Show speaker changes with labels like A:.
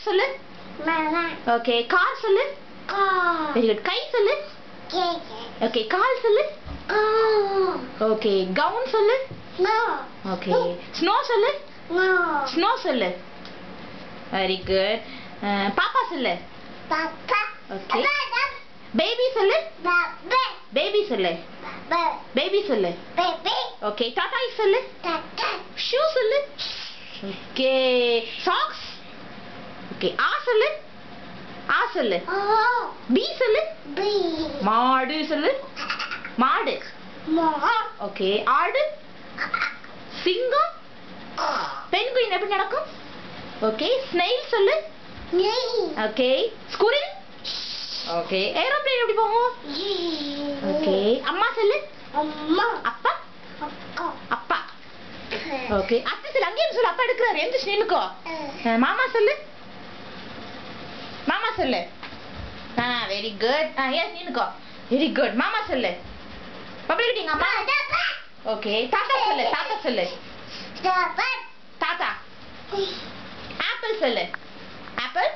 A: சொல்லு. Okay car சொல்லு. Very good. கை சொல்லு. ஓகே கால் சொல்லு. ஓகே கவுன் சொல்லு. ஓகே ஸ்னோ சொல்லு. ஸ்னோ சொல்லு. Very good. பாப்பா சொல்லு. ஓகே பேபி சொல்லு. பேபி சொல்லு. பேபி சொல்லு. ஓகே டாடா சொல்லு. ஷூ சொல்லு. Okay socks. ஓகே ஆ சொல்லு. ஆ சொல்லு. பி சொல்லு. மாடு சொல்லு. மாடு. ஓகே ஆடு. சிங்கம். பென்குயின் எப்படி நடக்கும்? ஓகே ஸ்னெயில் சொல்லு. Okay squirrel. ஓகே ஏரோப்ளேன் எப்படி போகும்? ஓகே அம்மா சொல்லு. அப்பா. அப்பா. ஓகே அத்தை சொல்லு. அங்கேயும் சொல்லு. அப்பா எடுக்கிறாரு. எந்த ஸ்னெயிலுக்கோ? மாமா சொல்லு. மாமா சொல்லு. Very good. எஸ் நீனுக்கோ. Very good. மாமா சொல்லு. பப்ளிக்கிட்டீங்க அம்மா. ஓகே தாத்தா சொல்லு. தாத்தா சொல்லு. தாத்தா. ஆப்பிள் சொல்லு. ஆப்பிள்.